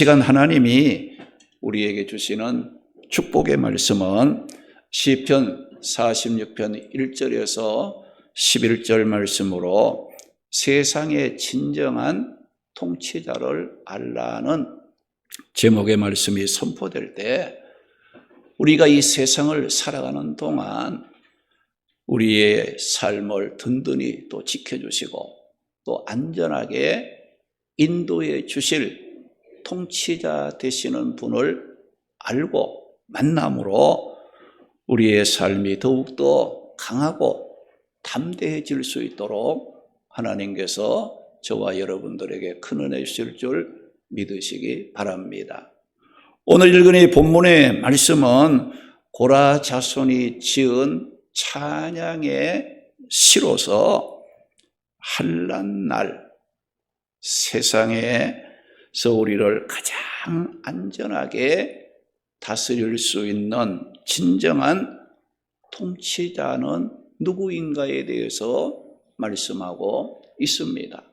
시간 하나님이 우리에게 주시는 축복의 말씀은 시편 46편 1절에서 11절 말씀으로 세상의 진정한 통치자를 알라는 제목의 말씀이 선포될 때 우리가 이 세상을 살아가는 동안 우리의 삶을 든든히 또 지켜주시고 또 안전하게 인도해 주실 통치자 되시는 분을 알고 만남으로 우리의 삶이 더욱더 강하고 담대해질 수 있도록 하나님께서 저와 여러분들에게 큰 은혜 주실 줄 믿으시기 바랍니다. 오늘 읽은 이 본문의 말씀은 고라 자손이 지은 찬양의 시로서 환난날 세상에서 우리를 가장 안전하게 다스릴 수 있는 진정한 통치자는 누구인가에 대해서 말씀하고 있습니다.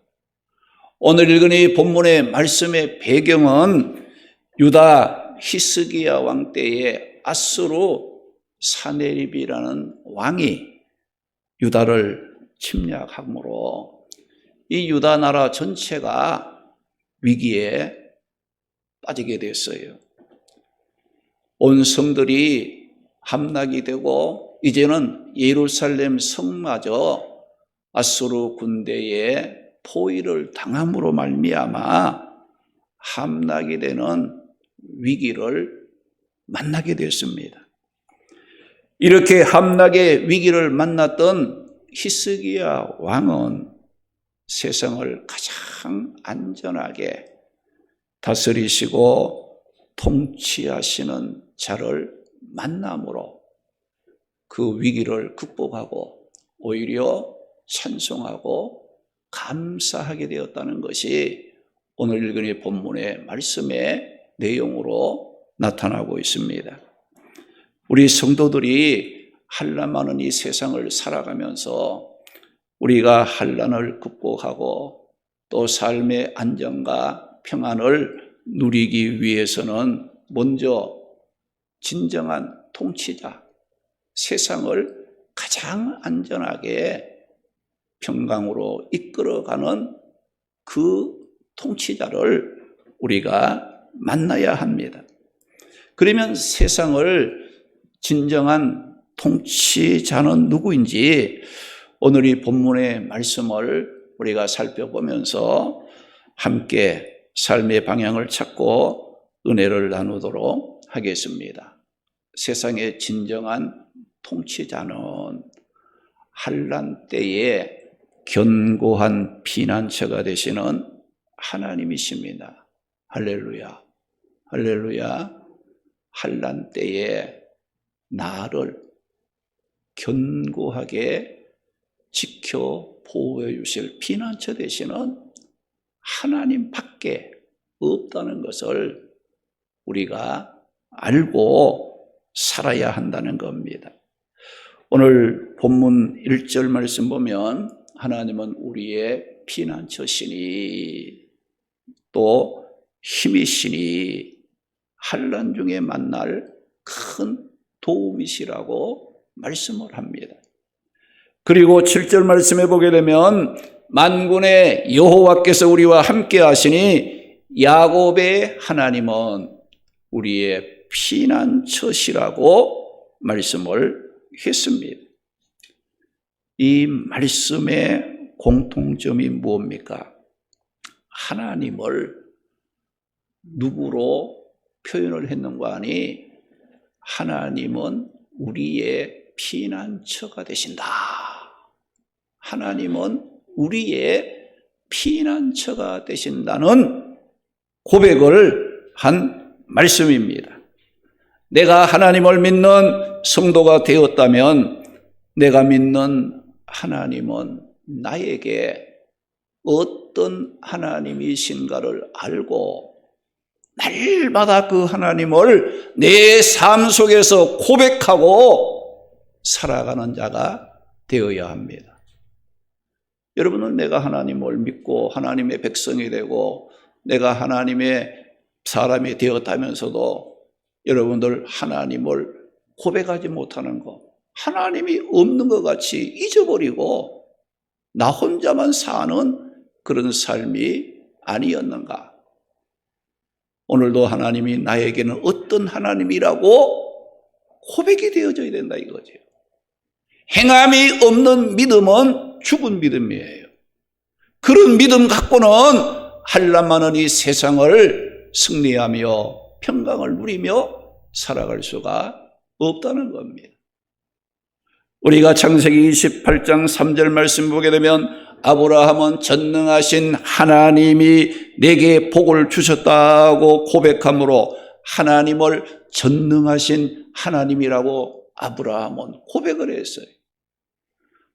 오늘 읽은 이 본문의 말씀의 배경은 유다 히스기야 왕 때에 아수르 사네립이라는 왕이 유다를 침략함으로 이 유다 나라 전체가 위기에 빠지게 됐어요. 온 성들이 함락이 되고 이제는 예루살렘 성마저 아수르 군대의 포위를 당함으로 말미암아 함락이 되는 위기를 만나게 됐습니다. 이렇게 함락의 위기를 만났던 히스기야 왕은 세상을 가장 안전하게 다스리시고 통치하시는 자를 만남으로 그 위기를 극복하고 오히려 찬송하고 감사하게 되었다는 것이 오늘 읽은 이 본문의 말씀의 내용으로 나타나고 있습니다. 우리 성도들이 환난 많은 이 세상을 살아가면서 우리가 환난을 극복하고 또 삶의 안정과 평안을 누리기 위해서는 먼저 진정한 통치자, 세상을 가장 안전하게 평강으로 이끌어가는 그 통치자를 우리가 만나야 합니다. 그러면 세상을 진정한 통치자는 누구인지 오늘 이 본문의 말씀을 우리가 살펴보면서 함께 삶의 방향을 찾고 은혜를 나누도록 하겠습니다. 세상의 진정한 통치자는 환난 때에 견고한 피난처가 되시는 하나님이십니다. 할렐루야, 할렐루야. 환난 때에 나를 견고하게 지켜 보호해 주실 피난처 되시는 하나님밖에 없다는 것을 우리가 알고 살아야 한다는 겁니다. 오늘 본문 1절 말씀 보면 하나님은 우리의 피난처시니 또 힘이시니 환난 중에 만날 큰 도움이시라고 말씀을 합니다. 그리고 7절 말씀해 보게 되면 만군의 여호와께서 우리와 함께 하시니 야곱의 하나님은 우리의 피난처시라고 말씀을 했습니다. 이 말씀의 공통점이 무엇입니까? 하나님을 누구로 표현을 했는가 하니 하나님은 우리의 피난처가 되신다. 하나님은 우리의 피난처가 되신다는 고백을 한 말씀입니다. 내가 하나님을 믿는 성도가 되었다면 내가 믿는 하나님은 나에게 어떤 하나님이신가를 알고 날마다 그 하나님을 내 삶 속에서 고백하고 살아가는 자가 되어야 합니다. 여러분은 내가 하나님을 믿고 하나님의 백성이 되고 내가 하나님의 사람이 되었다면서도 여러분들 하나님을 고백하지 못하는 것, 하나님이 없는 것 같이 잊어버리고 나 혼자만 사는 그런 삶이 아니었는가? 오늘도 하나님이 나에게는 어떤 하나님이라고 고백이 되어져야 된다 이거죠. 행함이 없는 믿음은 죽은 믿음이에요. 그런 믿음 갖고는 한란만한 이 세상을 승리하며 평강을 누리며 살아갈 수가 없다는 겁니다. 우리가 창세기 28장 3절 말씀 보게 되면 아브라함은 전능하신 하나님이 내게 복을 주셨다고 고백함으로 하나님을 전능하신 하나님이라고 아브라함은 고백을 했어요.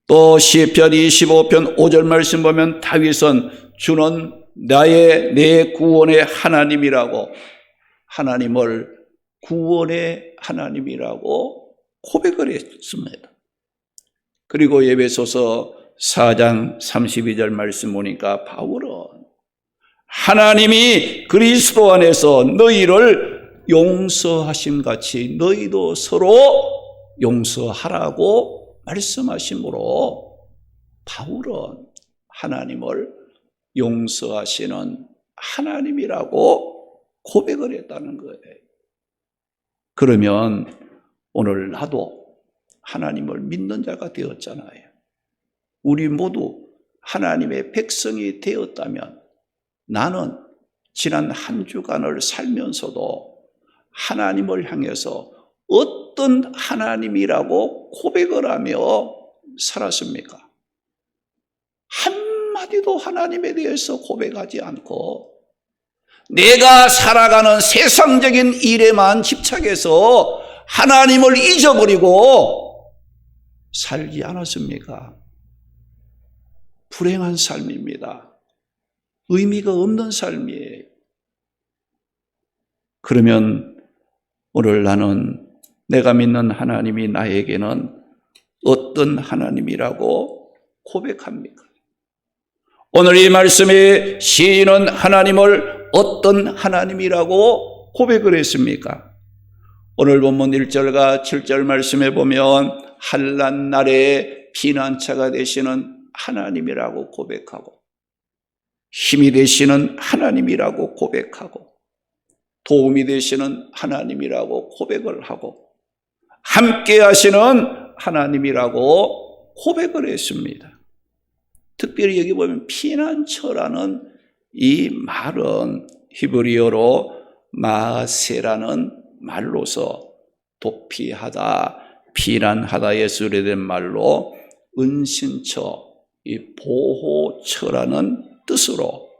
또 시편 25편 5절 말씀 보면 다윗은 주는 내 구원의 하나님이라고 하나님을 구원의 하나님이라고 고백을 했습니다. 그리고 에베소서 4장 32절 말씀 보니까 바울은 하나님이 그리스도 안에서 너희를 용서하신 같이 너희도 서로 용서하라고 말씀하시므로 바울은 하나님을 용서하시는 하나님이라고 고백을 했다는 거예요. 그러면 오늘 나도 하나님을 믿는 자가 되었잖아요. 우리 모두 하나님의 백성이 되었다면 나는 지난 한 주간을 살면서도 하나님을 향해서 어떤 하나님이라고 고백을 하며 살았습니까? 한마디도 하나님에 대해서 고백하지 않고 내가 살아가는 세상적인 일에만 집착해서 하나님을 잊어버리고 살지 않았습니까? 불행한 삶입니다. 의미가 없는 삶이에요. 그러면 오늘 나는 내가 믿는 하나님이 나에게는 어떤 하나님이라고 고백합니까? 오늘 이 말씀에 시인은 하나님을 어떤 하나님이라고 고백을 했습니까? 오늘 본문 1절과 7절 말씀에 보면 환난 날에 피난처가 되시는 하나님이라고 고백하고 힘이 되시는 하나님이라고 고백하고 도움이 되시는 하나님이라고 고백을 하고 함께 하시는 하나님이라고 고백을 했습니다. 특별히 여기 보면 피난처라는 이 말은 히브리어로 마세라는 말로서 도피하다, 피난하다에 수레된 말로 은신처, 이 보호처라는 뜻으로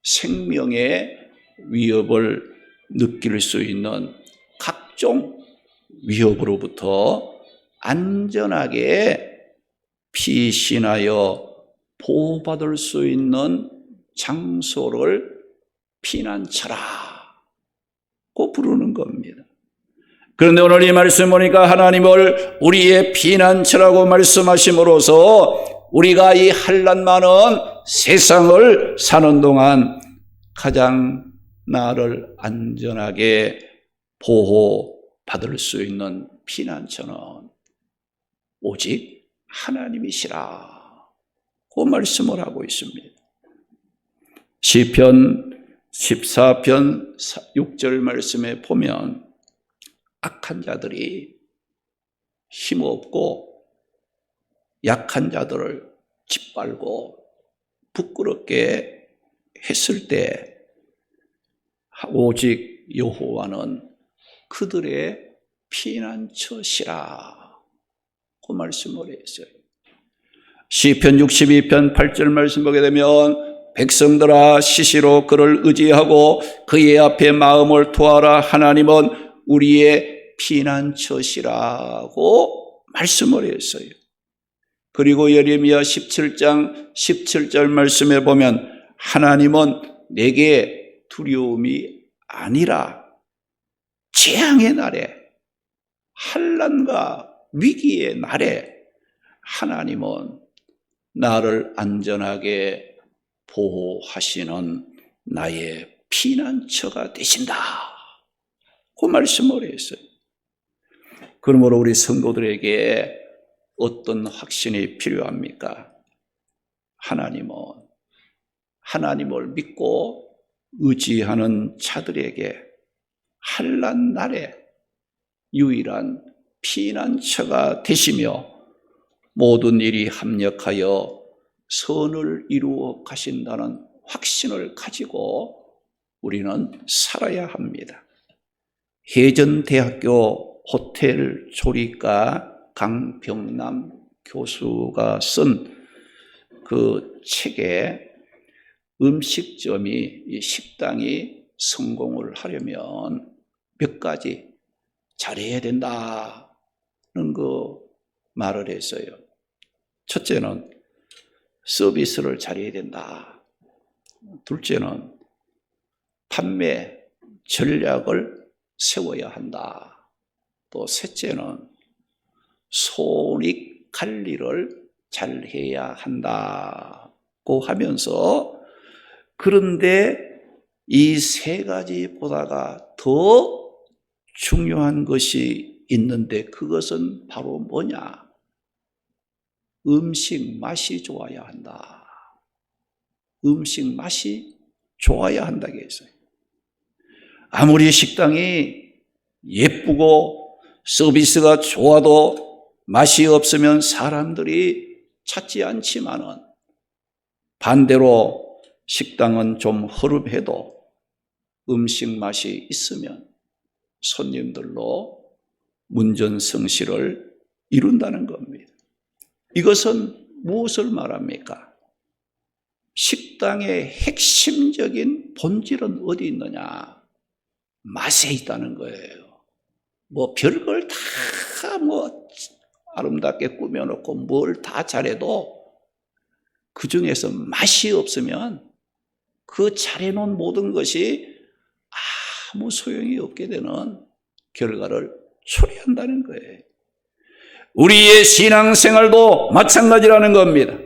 생명의 위협을 느낄 수 있는 각종 위협으로부터 안전하게 피신하여 보호받을 수 있는 장소를 피난처라고 부르는 겁니다. 그런데 오늘 이 말씀 보니까 하나님을 우리의 피난처라고 말씀하심으로써 우리가 이 환난 많은 세상을 사는 동안 가장 나를 안전하게 보호받을 수 있는 피난처는 오직 하나님이시라 고 말씀을 하고 있습니다. 시편 14편 6절 말씀에 보면 악한 자들이 힘없고 약한 자들을 짓밟고 부끄럽게 했을 때 오직 여호와는 그들의 피난처시라 그 말씀을 했어요. 시편 62편 8절 말씀 보게 되면 백성들아 시시로 그를 의지하고 그의 앞에 마음을 토하라. 하나님은 우리의 피난처시라고 말씀을 했어요. 그리고 예레미야 17장 17절 말씀에 보면 하나님은 내게 두려움이 아니라 재앙의 날에 환난과 위기의 날에 하나님은 나를 안전하게 보호하시는 나의 피난처가 되신다. 그 말씀을 했어요. 그러므로 우리 성도들에게 어떤 확신이 필요합니까? 하나님을 믿고 의지하는 자들에게 환난 날에 유일한 피난처가 되시며 모든 일이 합력하여 선을 이루어 가신다는 확신을 가지고 우리는 살아야 합니다. 해전대학교 호텔 조리가 강병남 교수가 쓴 그 책에 음식점이, 식당이 성공을 하려면 몇 가지 잘해야 된다는 그 말을 했어요. 첫째는 서비스를 잘해야 된다. 둘째는 판매 전략을 세워야 한다. 또 셋째는 손익 관리를 잘 해야 한다고 하면서, 그런데 이 세 가지보다가 더 중요한 것이 있는데 그것은 바로 뭐냐? 음식 맛이 좋아야 한다. 음식 맛이 좋아야 한다고 했어요. 아무리 식당이 예쁘고 서비스가 좋아도 맛이 없으면 사람들이 찾지 않지만은, 반대로 식당은 좀 허름해도 음식 맛이 있으면 손님들로 문전성시를 이룬다는 겁니다. 이것은 무엇을 말합니까? 식당의 핵심적인 본질은 어디 있느냐? 맛에 있다는 거예요. 별걸 다 아름답게 꾸며놓고 뭘 다 잘해도 그 중에서 맛이 없으면 그 잘해놓은 모든 것이 아무 소용이 없게 되는 결과를 초래한다는 거예요. 우리의 신앙생활도 마찬가지라는 겁니다.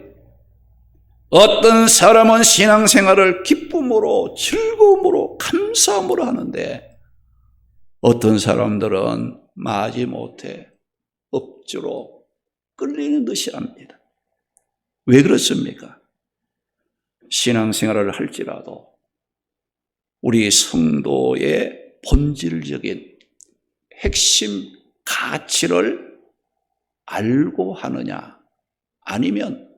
어떤 사람은 신앙생활을 기쁨으로, 즐거움으로, 감사함으로 하는데 어떤 사람들은 마지못해 억지로 끌리는 듯이 합니다. 왜 그렇습니까? 신앙생활을 할지라도 우리 성도의 본질적인 핵심 가치를 알고 하느냐, 아니면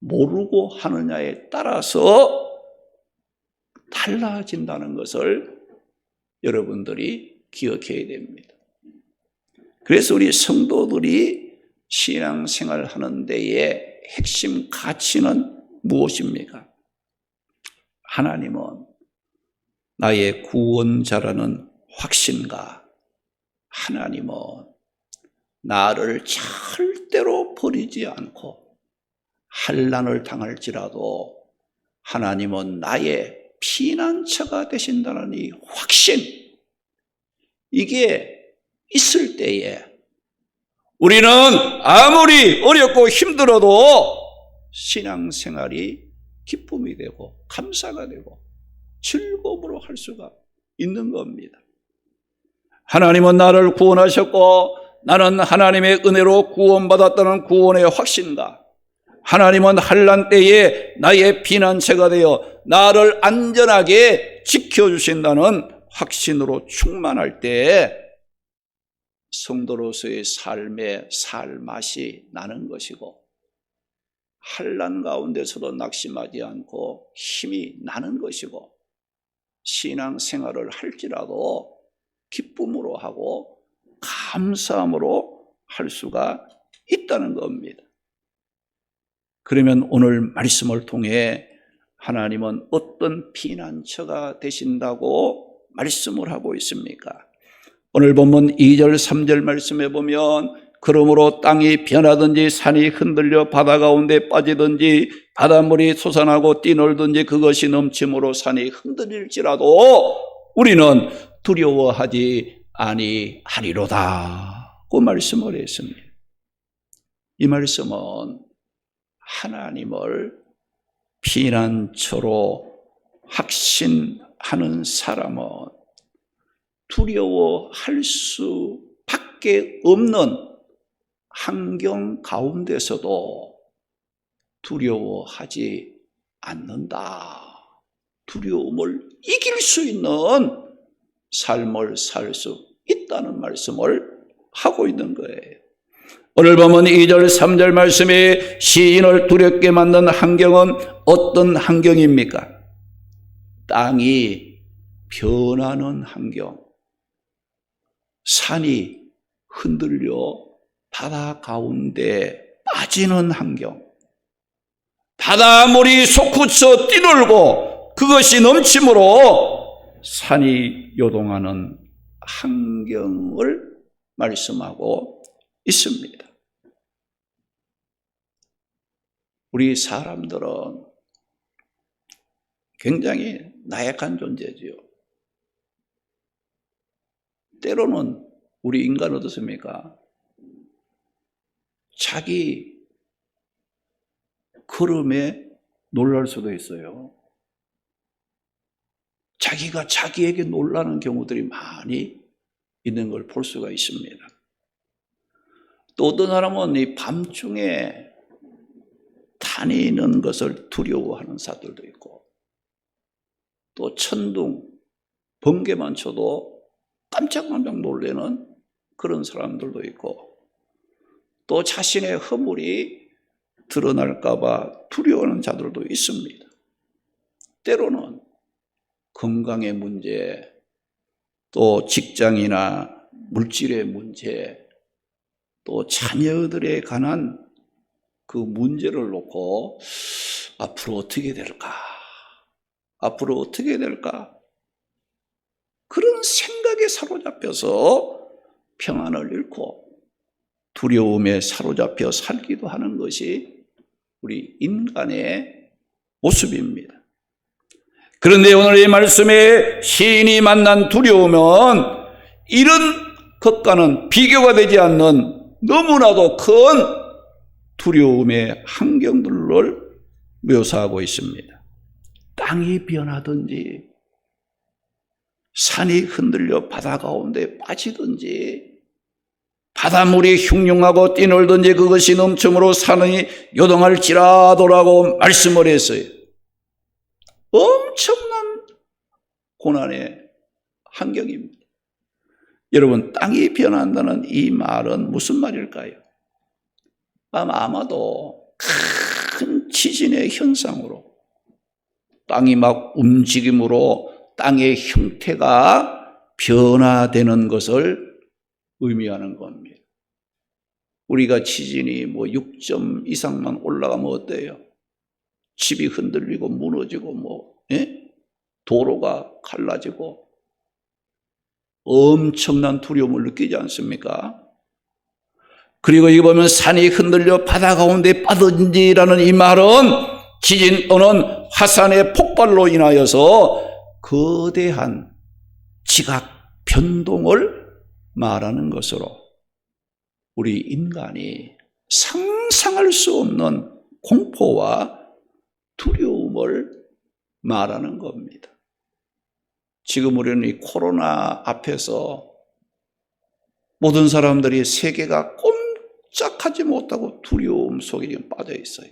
모르고 하느냐에 따라서 달라진다는 것을 여러분들이 기억해야 됩니다. 그래서 우리 성도들이 신앙생활 하는 데의 핵심 가치는 무엇입니까? 하나님은 나의 구원자라는 확신과, 하나님은 나를 절대로 버리지 않고 환난을 당할지라도 하나님은 나의 피난처가 되신다는 이 확신, 이게 있을 때에 우리는 아무리 어렵고 힘들어도 신앙생활이 기쁨이 되고 감사가 되고 즐거움으로 할 수가 있는 겁니다. 하나님은 나를 구원하셨고 나는 하나님의 은혜로 구원받았다는 구원의 확신과, 하나님은 환난 때에 나의 피난처가 되어 나를 안전하게 지켜주신다는 확신으로 충만할 때 성도로서의 삶의 살 맛이 나는 것이고, 환난 가운데서도 낙심하지 않고 힘이 나는 것이고, 신앙생활을 할지라도 기쁨으로 하고 감사함으로 할 수가 있다는 겁니다. 그러면 오늘 말씀을 통해 하나님은 어떤 피난처가 되신다고 말씀을 하고 있습니까? 오늘 본문 2절 3절 말씀에 보면, 그러므로 땅이 변하든지 산이 흔들려 바다 가운데 빠지든지 바닷물이 솟아나고 뛰놀든지 그것이 넘침으로 산이 흔들릴지라도 우리는 두려워하지 아니하리로다. 그 말씀을 했습니다. 이 말씀은 하나님을 피난처로 확신하는 하는 사람은 두려워할 수밖에 없는 환경 가운데서도 두려워하지 않는다. 두려움을 이길 수 있는 삶을 살 수 있다는 말씀을 하고 있는 거예요. 오늘 보면 2절, 3절 말씀에 시인을 두렵게 만든 환경은 어떤 환경입니까? 땅이 변하는 환경, 산이 흔들려 바다 가운데 빠지는 환경, 바닷물이 솟구쳐 뛰놀고 그것이 넘침으로 산이 요동하는 환경을 말씀하고 있습니다. 우리 사람들은 굉장히 나약한 존재지요. 때로는 우리 인간 어떻습니까? 자기 걸음에 놀랄 수도 있어요. 자기가 자기에게 놀라는 경우들이 많이 있는 걸 볼 수가 있습니다. 또 어떤 사람은 이 밤중에 다니는 것을 두려워하는 사람들도 있고, 또 천둥, 번개만 쳐도 깜짝깜짝 놀라는 그런 사람들도 있고, 또 자신의 허물이 드러날까 봐 두려워하는 자들도 있습니다. 때로는 건강의 문제, 또 직장이나 물질의 문제, 또 자녀들에 관한 그 문제를 놓고 앞으로 어떻게 될까? 앞으로 어떻게 될까? 그런 생각에 사로잡혀서 평안을 잃고 두려움에 사로잡혀 살기도 하는 것이 우리 인간의 모습입니다. 그런데 오늘 이 말씀에 시인이 만난 두려움은 이런 것과는 비교가 되지 않는 너무나도 큰 두려움의 환경들을 묘사하고 있습니다. 땅이 변하든지 산이 흔들려 바다 가운데 빠지든지 바닷물이 흉흉하고 뛰놀든지 그것이 넘침으로 산이 요동할지라도라고 말씀을 했어요. 엄청난 고난의 환경입니다. 여러분, 땅이 변한다는 이 말은 무슨 말일까요? 아마도 큰 지진의 현상으로 땅이 막 움직임으로 땅의 형태가 변화되는 것을 의미하는 겁니다. 우리가 지진이 6점 이상만 올라가면 어때요? 집이 흔들리고 무너지고 도로가 갈라지고 엄청난 두려움을 느끼지 않습니까? 그리고 여기 보면 산이 흔들려 바다 가운데 빠든지라는 이 말은 지진 또는 화산의 폭발로 인하여서 거대한 지각 변동을 말하는 것으로 우리 인간이 상상할 수 없는 공포와 두려움을 말하는 겁니다. 지금 우리는 이 코로나 앞에서 모든 사람들이 세계가 꼼짝하지 못하고 두려움 속에 지금 빠져 있어요.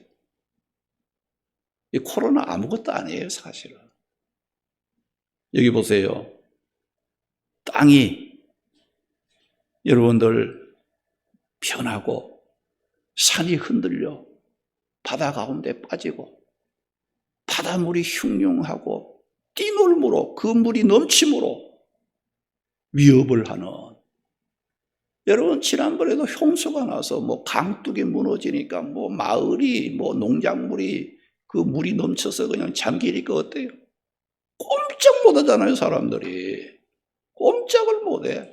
이 코로나 아무것도 아니에요, 사실은. 여기 보세요. 땅이 여러분들 변하고 산이 흔들려 바다 가운데 빠지고 바닷물이 흉흉하고 뛰놀므로 그 물이 넘침으로 위협을 하는, 여러분 지난번에도 홍수가 나서 강둑이 무너지니까 마을이 농작물이 그 물이 넘쳐서 그냥 잠기니까 어때요? 꼼짝 못 하잖아요, 사람들이. 꼼짝을 못 해.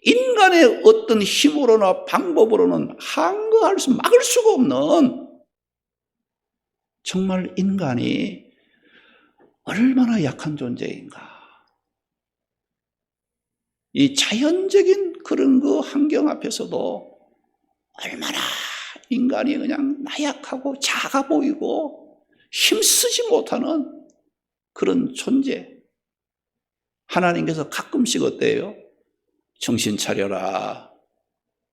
인간의 어떤 힘으로나 방법으로는 막을 수가 없는, 정말 인간이 얼마나 약한 존재인가. 이 자연적인 그런 그 환경 앞에서도 얼마나 인간이 그냥 나약하고 작아 보이고 힘쓰지 못하는 그런 존재. 하나님께서 가끔씩 어때요? 정신 차려라.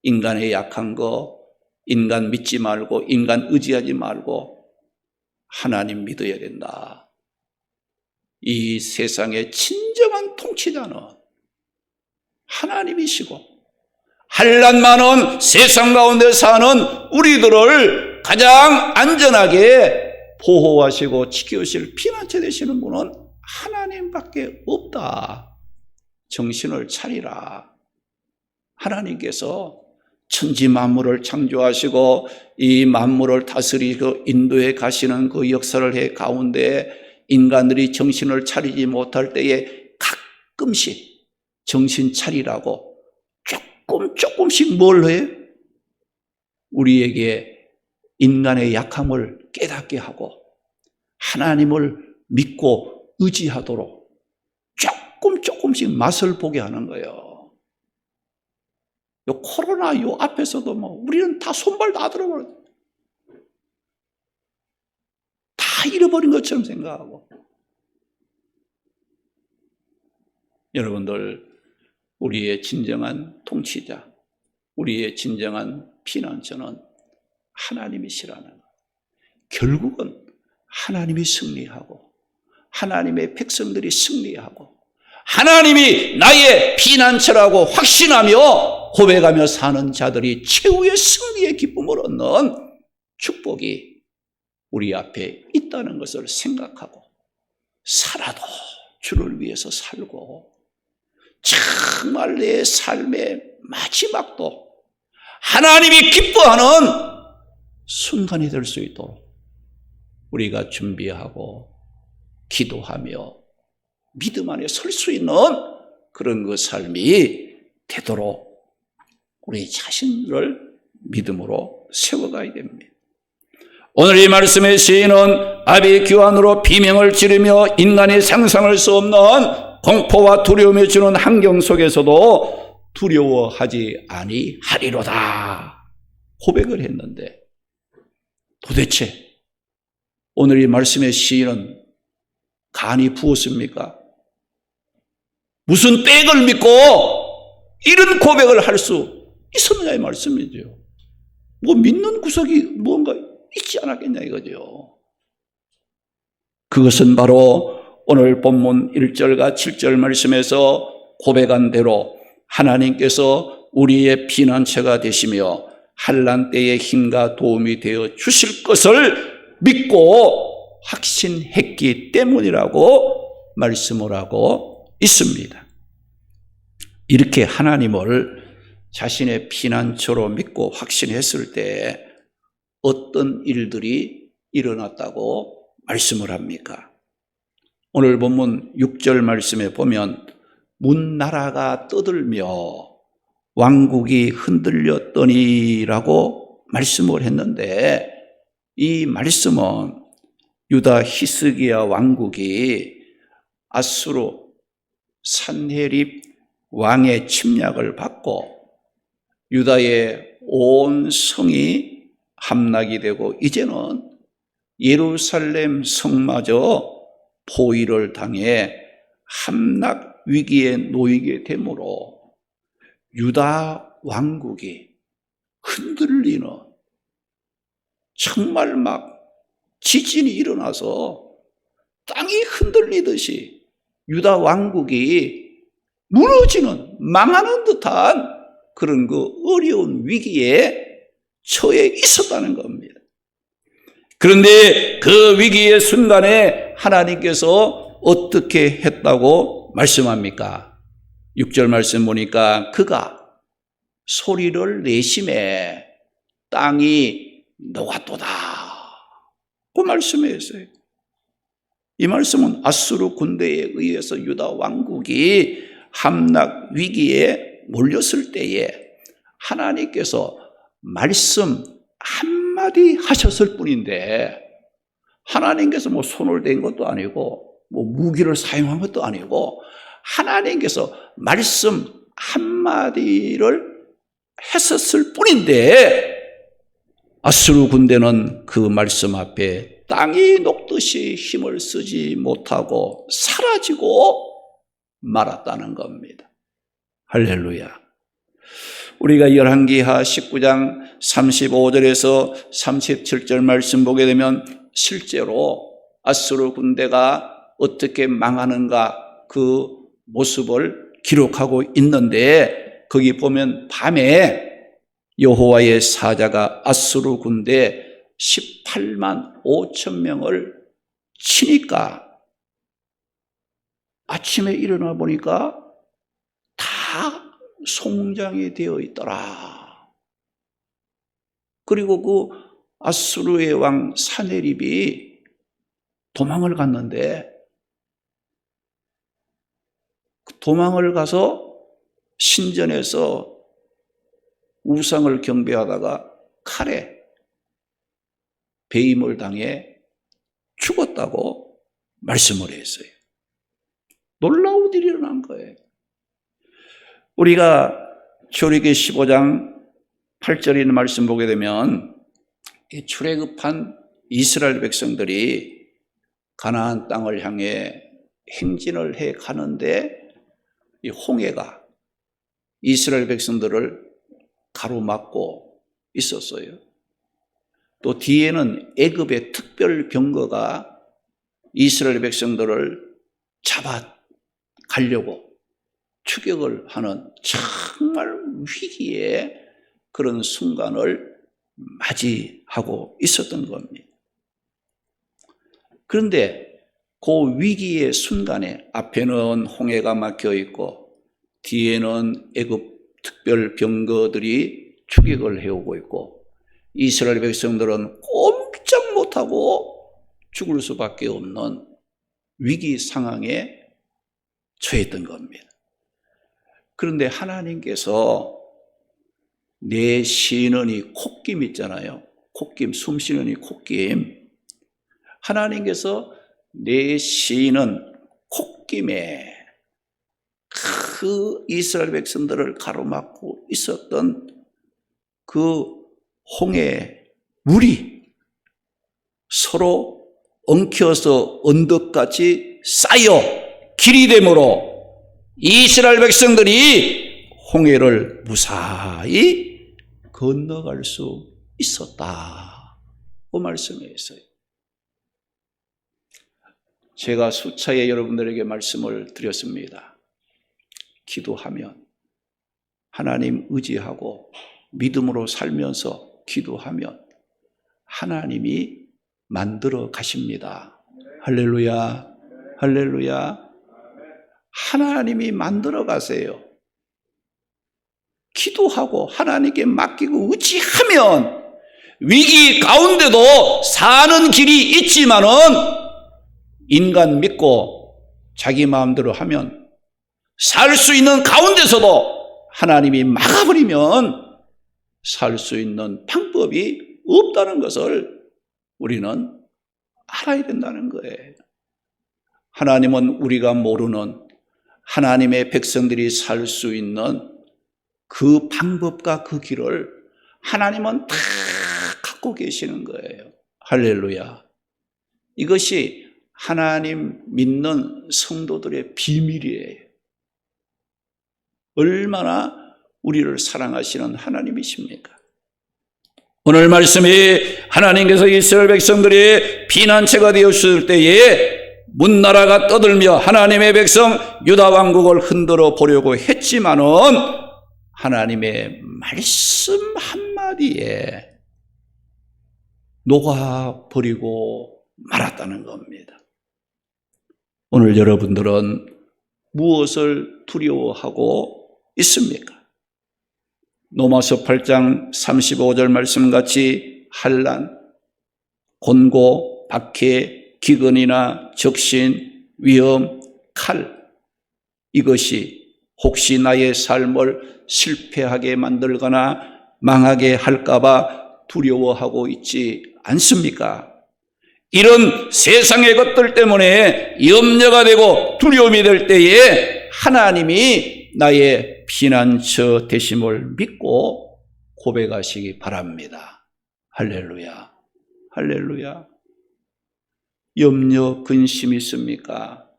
인간의 약한 거, 인간 믿지 말고, 인간 의지하지 말고 하나님 믿어야 된다. 이 세상의 진정한 통치자는 하나님이시고, 한란 많은 세상 가운데 사는 우리들을 가장 안전하게 보호하시고 지켜주실 피난처 되시는 분은 하나님밖에 없다. 정신을 차리라. 하나님께서 천지 만물을 창조하시고 이 만물을 다스리고 인도해 가시는 그 역사를 해 가운데 인간들이 정신을 차리지 못할 때에 가끔씩 정신 차리라고 조금씩 뭘 해? 우리에게 인간의 약함을 깨닫게 하고 하나님을 믿고 의지하도록 조금씩 맛을 보게 하는 거예요. 요 코로나 요 앞에서도 우리는 다 손발 다 들어버려. 다 잃어버린 것처럼 생각하고. 여러분들, 우리의 진정한 통치자, 우리의 진정한 피난처는 하나님이시라는 것. 결국은 하나님이 승리하고 하나님의 백성들이 승리하고 하나님이 나의 피난처라고 확신하며 고백하며 사는 자들이 최후의 승리의 기쁨을 얻는 축복이 우리 앞에 있다는 것을 생각하고 살아도 주를 위해서 살고 정말 내 삶의 마지막도 하나님이 기뻐하는 순간이 될 수 있도록 우리가 준비하고 기도하며 믿음 안에 설 수 있는 그런 그 삶이 되도록 우리 자신을 믿음으로 세워가야 됩니다. 오늘 이 말씀의 시인은 아비의 귀환으로 비명을 지르며 인간이 상상할 수 없는 공포와 두려움이 주는 환경 속에서도 두려워하지 아니하리로다 고백을 했는데, 도대체 오늘 이 말씀의 시인은 간이 부었습니까? 무슨 백을 믿고 이런 고백을 할 수 있었느냐의 말씀이죠. 믿는 구석이 무언가 있지 않았겠냐 이거죠. 그것은 바로 오늘 본문 1절과 7절 말씀에서 고백한 대로 하나님께서 우리의 피난처가 되시며 환난 때의 힘과 도움이 되어 주실 것을 믿고 확신했기 때문이라고 말씀을 하고 있습니다. 이렇게 하나님을 자신의 피난처로 믿고 확신했을 때 어떤 일들이 일어났다고 말씀을 합니까? 오늘 본문 6절 말씀에 보면 문나라가 떠들며 왕국이 흔들렸더니라고 말씀을 했는데, 이 말씀은 유다 히스기야 왕국이 아수르 산헤립 왕의 침략을 받고 유다의 온 성이 함락이 되고 이제는 예루살렘 성마저 포위를 당해 함락 위기에 놓이게 되므로 유다 왕국이 흔들리는, 정말 막 지진이 일어나서 땅이 흔들리듯이 유다 왕국이 무너지는, 망하는 듯한 그런 그 어려운 위기에 처해 있었다는 겁니다. 그런데 그 위기의 순간에 하나님께서 어떻게 했다고 말씀합니까? 6절 말씀 보니까 그가 소리를 내심에 땅이 녹았도다 그 말씀이었어요. 이 말씀은 아수르 군대에 의해서 유다 왕국이 함락 위기에 몰렸을 때에 하나님께서 말씀 한마디 하셨을 뿐인데, 하나님께서 손을 댄 것도 아니고 무기를 사용한 것도 아니고 하나님께서 말씀 한마디를 했었을 뿐인데 아수르 군대는 그 말씀 앞에 땅이 녹듯이 힘을 쓰지 못하고 사라지고 말았다는 겁니다. 할렐루야. 우리가 열왕기하 19장 35절에서 37절 말씀 보게 되면 실제로 아수르 군대가 어떻게 망하는가 그 모습을 기록하고 있는데, 거기 보면 밤에 여호와의 사자가 아수르 군대 18만 5천 명을 치니까 아침에 일어나 보니까 다 송장이 되어 있더라. 그리고 그 아수르의 왕 사네립이 도망을 갔는데, 도망을 가서 신전에서 우상을 경배하다가 칼에 배임을 당해 죽었다고 말씀을 했어요. 놀라운 일이 일어난 거예요. 우리가 출애굽기 15장 8절에 있는 말씀 보게 되면 출애굽한 이스라엘 백성들이 가나안 땅을 향해 행진을 해 가는데 이 홍해가 이스라엘 백성들을 가로막고 있었어요. 또 뒤에는 애굽의 특별 병거가 이스라엘 백성들을 잡아가려고 추격을 하는 정말 위기의 그런 순간을 맞이하고 있었던 겁니다. 그런데 그 위기의 순간에 앞에는 홍해가 막혀 있고 뒤에는 애굽 특별 병거들이 추격을 해오고 있고 이스라엘 백성들은 꼼짝 못하고 죽을 수밖에 없는 위기 상황에 처했던 겁니다. 그런데 하나님께서 내 쉬는 이 콧김 있잖아요. 콧김, 숨 쉬는 이 콧김. 하나님께서 내 쉬는 콧김에 그 이스라엘 백성들을 가로막고 있었던 그 홍해 물이 서로 엉켜서 언덕같이 쌓여 길이 되므로 이스라엘 백성들이 홍해를 무사히 건너갈 수 있었다. 그 말씀이었어요. 제가 수차례 여러분들에게 말씀을 드렸습니다. 기도하면, 하나님 의지하고 믿음으로 살면서 기도하면 하나님이 만들어 가십니다. 할렐루야, 할렐루야. 하나님이 만들어 가세요. 기도하고 하나님께 맡기고 의지하면 위기 가운데도 사는 길이 있지만은 인간 믿고 자기 마음대로 하면 살 수 있는 가운데서도 하나님이 막아버리면 살 수 있는 방법이 없다는 것을 우리는 알아야 된다는 거예요. 하나님은 우리가 모르는 하나님의 백성들이 살 수 있는 그 방법과 그 길을 하나님은 다 갖고 계시는 거예요. 할렐루야. 이것이 하나님 믿는 성도들의 비밀이에요. 얼마나 우리를 사랑하시는 하나님이십니까? 오늘 말씀이 하나님께서 이스라엘 백성들이 피난처가 되었을 때에 문나라가 떠들며 하나님의 백성 유다 왕국을 흔들어 보려고 했지만은 하나님의 말씀 한마디에 녹아버리고 말았다는 겁니다. 오늘 여러분들은 무엇을 두려워하고 있습니까? 로마서 8장 35절 말씀같이 환난, 곤고, 박해, 기근이나 적신, 위험, 칼, 이것이 혹시 나의 삶을 실패하게 만들거나 망하게 할까봐 두려워하고 있지 않습니까? 이런 세상의 것들 때문에 염려가 되고 두려움이 될 때에 하나님이 나의 피난처 되심을 믿고 고백하시기 바랍니다. 할렐루야, 할렐루야. 염려, 근심이 있습니까?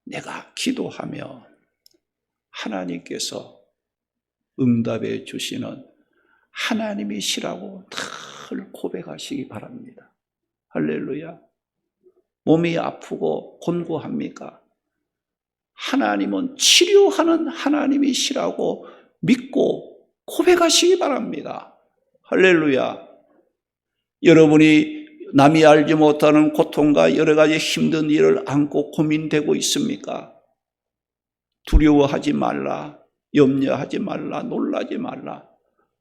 내가 기도하면 하나님께서 응답해 주시는 하나님이시라고 늘 고백하시기 바랍니다. 할렐루야. 몸이 아프고 곤고합니까? 하나님은 치료하는 하나님이시라고 믿고 고백하시기 바랍니다. 할렐루야. 여러분이 남이 알지 못하는 고통과 여러 가지 힘든 일을 안고 고민되고 있습니까? 두려워하지 말라, 염려하지 말라, 놀라지 말라.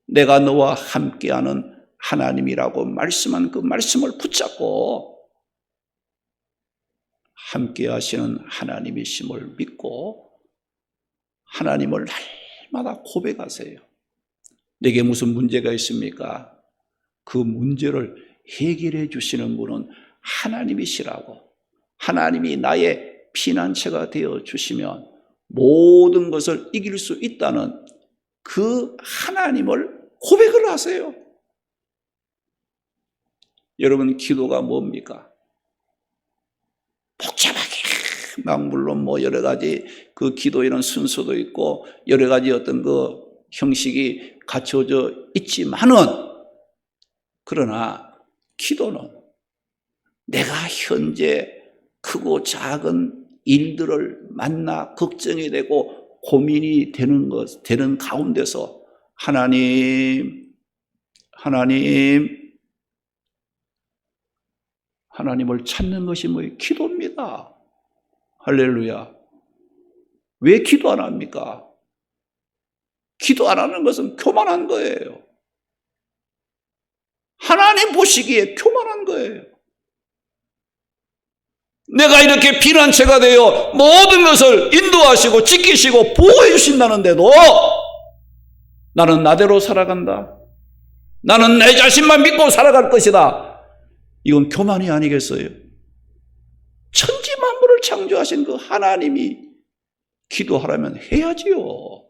내가 너와 함께하는 하나님이라고 말씀한 그 말씀을 붙잡고 함께하시는 하나님이심을 믿고 하나님을 날마다 고백하세요. 내게 무슨 문제가 있습니까? 그 문제를 해결해 주시는 분은 하나님이시라고, 하나님이 나의 피난처가 되어 주시면 모든 것을 이길 수 있다는 그 하나님을 고백을 하세요. 여러분, 기도가 뭡니까? 복잡하게 막 물론 여러 가지 그 기도에는 순서도 있고 여러 가지 어떤 그 형식이 갖춰져 있지만은, 그러나 기도는 내가 현재 크고 작은 일들을 만나 걱정이 되고 고민이 되는 가운데서 하나님을 찾는 것이 기도입니다. 할렐루야. 왜 기도 안 합니까? 기도 안 하는 것은 교만한 거예요. 하나님 보시기에 교만한 거예요. 내가 이렇게 피난처가 되어 모든 것을 인도하시고 지키시고 보호해 주신다는데도 나는 나대로 살아간다. 나는 내 자신만 믿고 살아갈 것이다. 이건 교만이 아니겠어요? 천지 만물을 창조하신 그 하나님이 기도하라면 해야지요.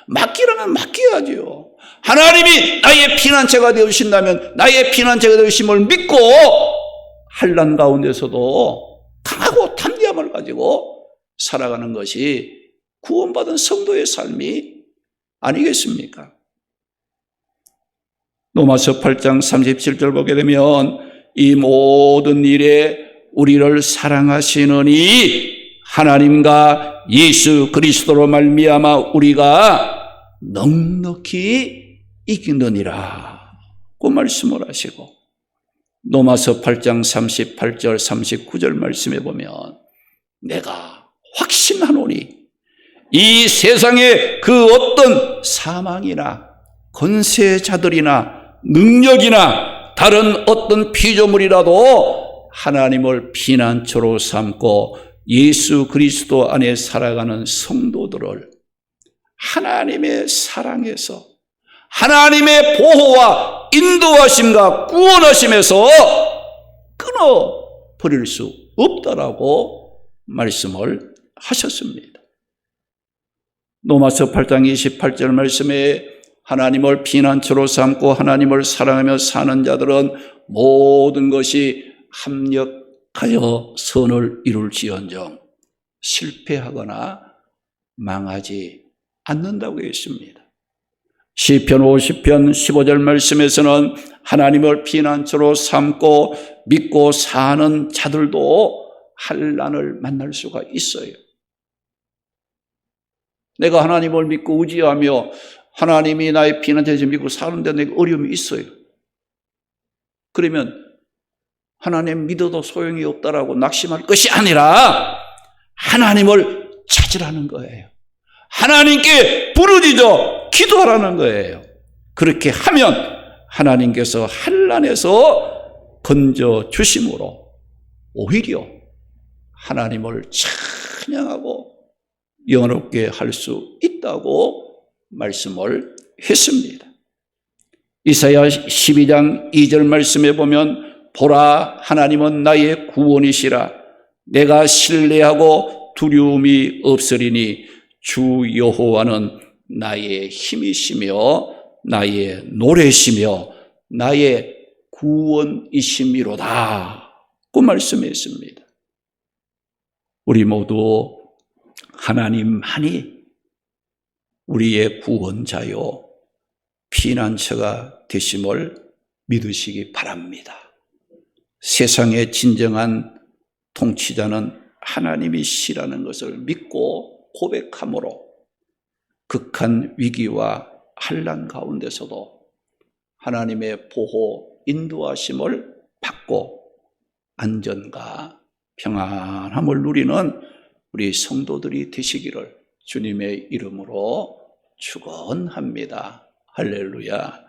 맡기라면 맡겨야지요. 하나님이 나의 피난처가 되어주신다면 나의 피난처가 되어주심을 믿고 환난 가운데서도 강하고 담대함을 가지고 살아가는 것이 구원받은 성도의 삶이 아니겠습니까? 로마서 8장 37절 보게 되면 이 모든 일에 우리를 사랑하시는 이 하나님과 예수 그리스도로 말미암아 우리가 넉넉히 이기느니라 그 말씀을 하시고, 로마서 8장 38절 39절 말씀에 보면 내가 확신하노니 이 세상의 그 어떤 사망이나 권세자들이나 능력이나 다른 어떤 피조물이라도 하나님을 피난처로 삼고 예수 그리스도 안에 살아가는 성도들을 하나님의 사랑에서 하나님의 보호와 인도하심과 구원하심에서 끊어버릴 수 없다라고 말씀을 하셨습니다. 로마서 8장 28절 말씀에 하나님을 피난처로 삼고 하나님을 사랑하며 사는 자들은 모든 것이 합력하여 선을 이룰지언정 실패하거나 망하지 않는다고 했습니다. 시편 50편 15절 말씀에서는 하나님을 피난처로 삼고 믿고 사는 자들도 환난을 만날 수가 있어요. 내가 하나님을 믿고 의지하며 하나님이 나의 피난처를 믿고 사는데 내가 어려움이 있어요. 그러면 하나님 믿어도 소용이 없다라고 낙심할 것이 아니라 하나님을 찾으라는 거예요. 하나님께 부르짖어 기도하라는 거예요. 그렇게 하면 하나님께서 환난에서 건져 주심으로 오히려 하나님을 찬양하고 영원롭게 할 수 있다고 말씀을 했습니다. 이사야 12장 2절 말씀에 보면 보라 하나님은 나의 구원이시라 내가 신뢰하고 두려움이 없으리니 주 여호와는 나의 힘이시며 나의 노래시며 나의 구원이심이로다 말씀했습니다. 우리 모두 하나님만이 우리의 구원자요 피난처가 되심을 믿으시기 바랍니다. 세상의 진정한 통치자는 하나님이시라는 것을 믿고 고백함으로 극한 위기와 환난 가운데서도 하나님의 보호, 인도하심을 받고 안전과 평안함을 누리는 우리 성도들이 되시기를 주님의 이름으로 축원합니다. 할렐루야.